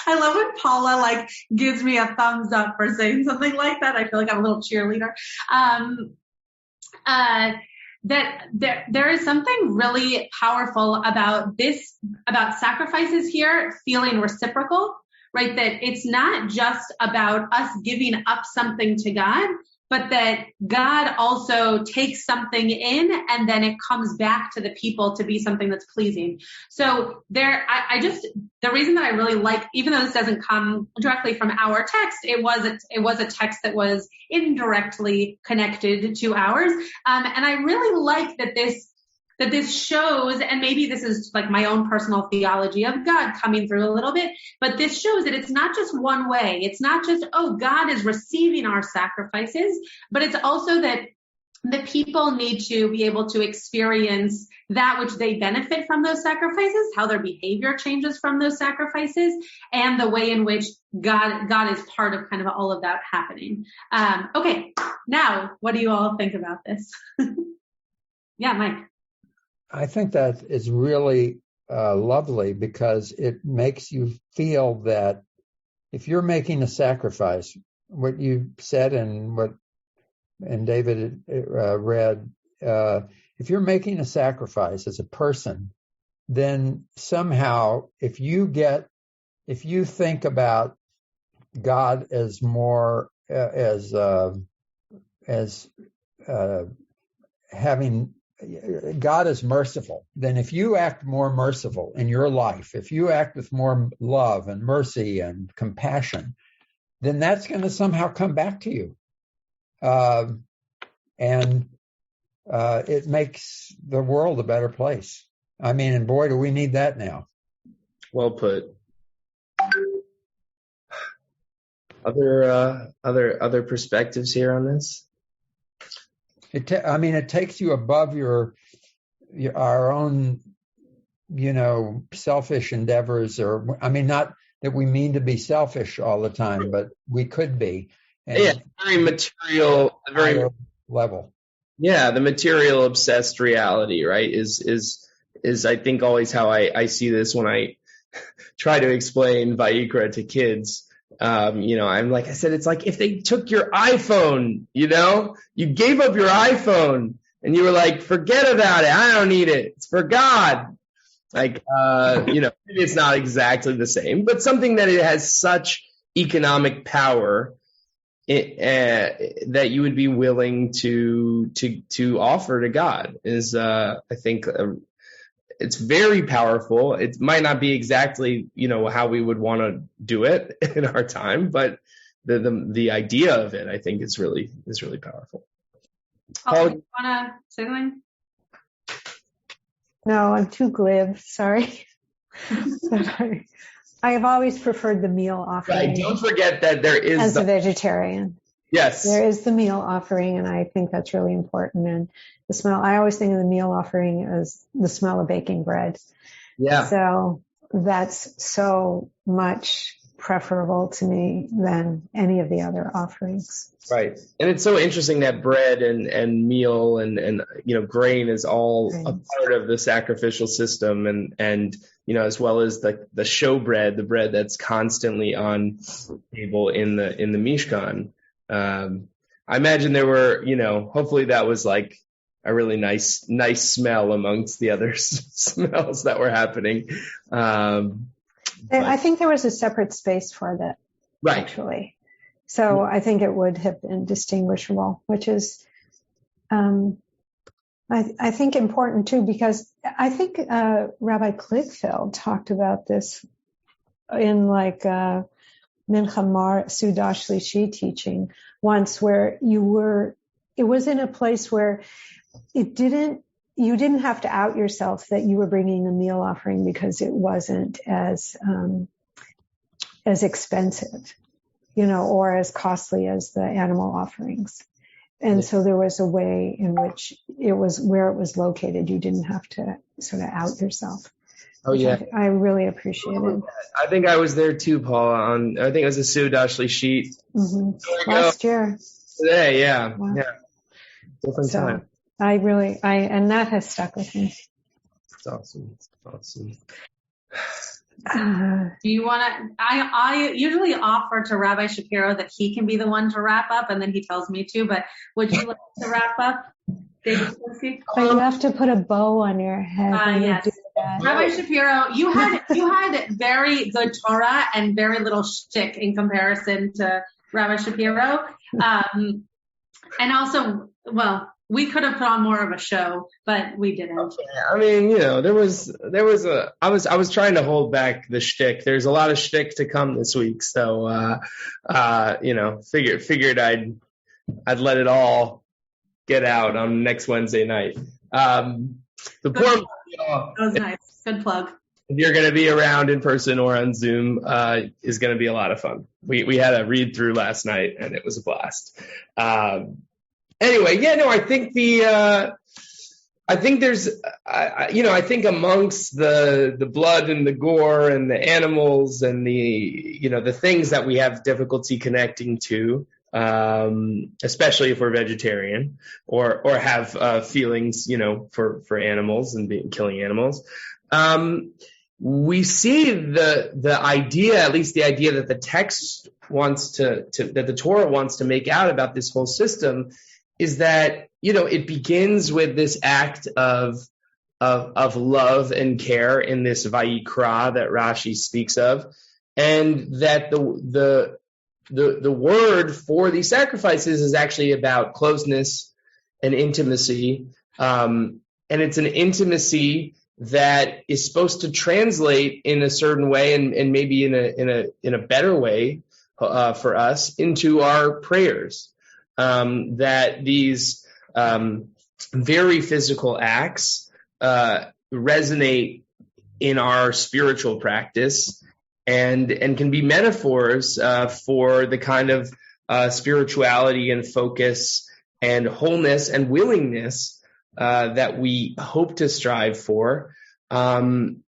love when Paula gives me a thumbs up for saying something like that. I feel like I'm a little cheerleader. That there is something really powerful about sacrifices here feeling reciprocal, right? That it's not just about us giving up something to God, but that God also takes something in and then it comes back to the people to be something that's pleasing. So the reason that I really like, even though this doesn't come directly from our text, it was a text that was indirectly connected to ours. And I really like that this shows, and maybe this is like my own personal theology of God coming through a little bit, but this shows that it's not just one way. It's not just, God is receiving our sacrifices, but it's also that the people need to be able to experience that which they benefit from those sacrifices, how their behavior changes from those sacrifices, and the way in which God is part of kind of all of that happening. Okay, now, what do you all think about this? Yeah, Mike. I think that is really lovely because it makes you feel that if you're making a sacrifice, what you said and what David read, if you're making a sacrifice as a person, then somehow if you think about God as more as having God is merciful, then if you act more merciful in your life, if you act with more love and mercy and compassion, then that's going to somehow come back to you. And it makes the world a better place. I mean, and boy, do we need that now. Well put. Other perspectives here on this? It takes you above our own, selfish endeavors, not that we mean to be selfish all the time, but we could be. And very material, very level. Yeah, the material obsessed reality, right, is I think always how I see this when I try to explain Vayikra to kids. I'm like I said, it's like if they took your iPhone, you gave up your iPhone and you were like, forget about it. I don't need it. It's for God. Maybe it's not exactly the same, but something that it has such economic power that you would be willing to offer to God is, I think, it's very powerful. It might not be exactly, how we would want to do it in our time, but the idea of it, I think, is really powerful. Paul, you want to say something? No, I'm too glib. Sorry. I have always preferred the meal offering. Right. Don't forget that there is as a vegetarian. Yes. There is the meal offering, and I think that's really important. And the smell, I always think of the meal offering as the smell of baking bread. Yeah. So that's so much preferable to me than any of the other offerings. Right. And it's so interesting that bread and meal and grain is all a part of the sacrificial system and as well as the show bread, the bread that's constantly on the table in the Mishkan. I imagine there were, hopefully that was like a really nice smell amongst the other smells that were happening. I think there was a separate space for that, actually. So I think it would have been distinguishable, which is, I think important too, because I think Rabbi Klickfeld talked about this in like Mincha Mar Sudah Shlishi teaching once, where it was in a place where you didn't have to out yourself that you were bringing a meal offering because it wasn't as expensive, or as costly as the animal offerings. And so there was a way in which it was where it was located. You didn't have to sort of out yourself. Oh, yeah. I really appreciated. I think I was there too, Paul. I think it was a Sudah Shlishi. Last year. Today, yeah. Wow. Yeah. Different time. And that has stuck with me. It's awesome. Do you want to? I usually offer to Rabbi Shapiro that he can be the one to wrap up, and then he tells me to. But would you like to wrap up, David Kaplinsky? But you have to put a bow on your head when you do that. Rabbi Shapiro, you had very good Torah and very little shtick in comparison to Rabbi Shapiro, and also, well, we could have put on more of a show, but we didn't. Okay. I mean, there was I was trying to hold back the shtick. There's a lot of shtick to come this week, so figured I'd let it all get out on next Wednesday night. The poor that was nice. Good plug. If you're going to be around in person or on Zoom, is going to be a lot of fun. We had a read through last night, and it was a blast. Anyway, I think I think amongst the blood and the gore and the animals and the things that we have difficulty connecting to, especially if we're vegetarian or have feelings, for animals and killing animals. We see the idea, at least the idea that the text wants that the Torah wants to make out about this whole system, is that, it begins with this act of love and care in this Vayikra that Rashi speaks of, and that the word for these sacrifices is actually about closeness and intimacy, and it's an intimacy that is supposed to translate in a certain way, and maybe in a better way for us, into our prayers. That these very physical acts resonate in our spiritual practice and can be metaphors for the kind of spirituality and focus and wholeness and willingness that we hope to strive for. And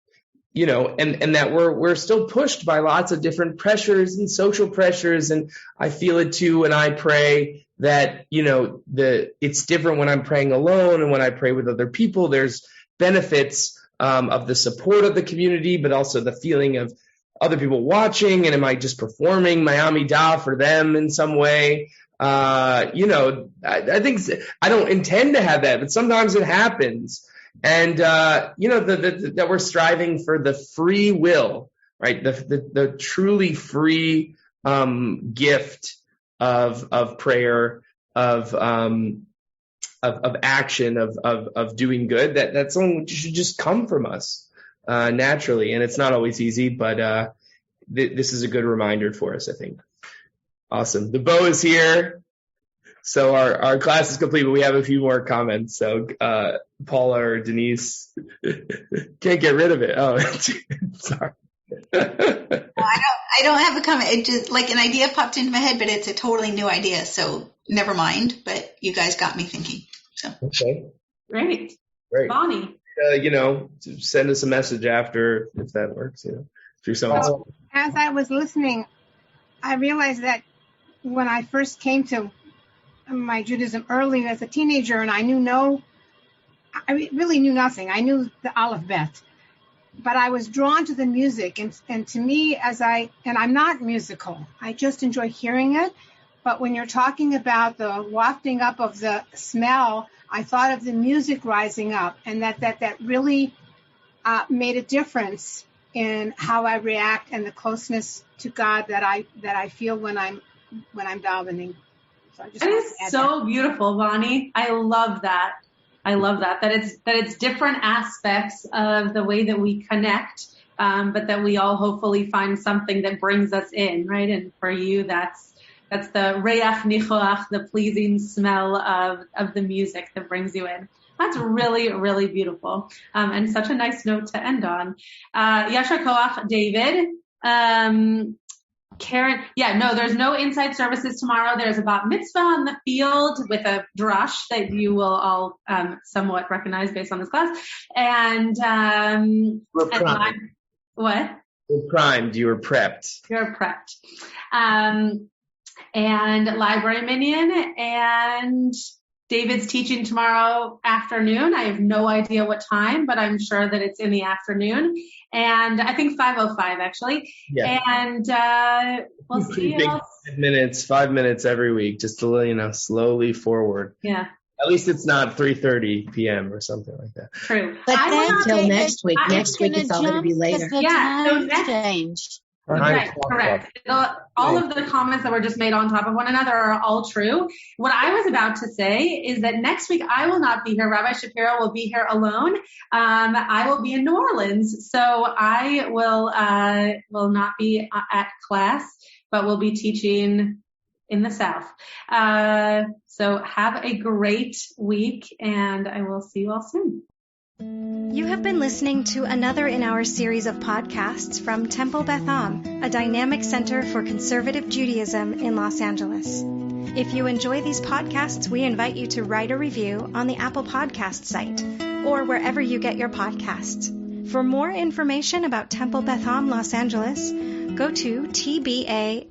that we're still pushed by lots of different pressures and social pressures. And I feel it too when I pray that, it's different when I'm praying alone and when I pray with other people. There's benefits of the support of the community, but also the feeling of other people watching. And am I just performing my Amidah for them in some way? I think I don't intend to have that, but sometimes it happens. And, that we're striving for the free will, right? The truly free gift of prayer, of action, of doing good, that's something that should just come from us naturally. And it's not always easy, but this is a good reminder for us, I think. Awesome. The bow is here. So our class is complete, but we have a few more comments. So Paula or Denise can't get rid of it. Oh, sorry. I don't have a comment. It just like an idea popped into my head, but it's a totally new idea. So never mind. But you guys got me thinking. So okay, great. Bonnie, send us a message after if that works. Through someone. So, as I was listening, I realized that when I first came to my Judaism early as a teenager, and I really knew nothing. I knew the Aleph Bet, but I was drawn to the music, and to me, and I'm not musical. I just enjoy hearing it. But when you're talking about the wafting up of the smell, I thought of the music rising up, and that really made a difference in how I react and the closeness to God that I feel when I'm davening. So I just it is so beautiful, Bonnie. I love that. That it's different aspects of the way that we connect, but that we all hopefully find something that brings us in, right? And for you, that's the reach nichoach, the pleasing smell of the music that brings you in. That's really, really beautiful, and such a nice note to end on. Yasher koach, David. Karen, there's no inside services tomorrow. There's a bat mitzvah on the field with a drush that you will all somewhat recognize based on this class. And we're primed. What? We're primed. You were prepped. You're prepped. And library minion and David's teaching tomorrow afternoon. I have no idea what time, but I'm sure that it's in the afternoon. And I think 5:05 actually. Yeah. And we'll see you. 5 minutes every week, just to slowly forward. Yeah. At least it's not 3:30 p.m. or something like that. True. But until next week. Next week it's all going to be later. So change. Right, correct. All of the comments that were just made on top of one another are all true. What I was about to say is that next week I will not be here. Rabbi Shapiro will be here alone. I will be in New Orleans, so I will not be at class, but will be teaching in the South. So have a great week, and I will see you all soon. You have been listening to another in our series of podcasts from Temple Beth Am, a dynamic center for conservative Judaism in Los Angeles. If you enjoy these podcasts, we invite you to write a review on the Apple Podcast site or wherever you get your podcasts. For more information about Temple Beth Am Los Angeles, go to tbala.org.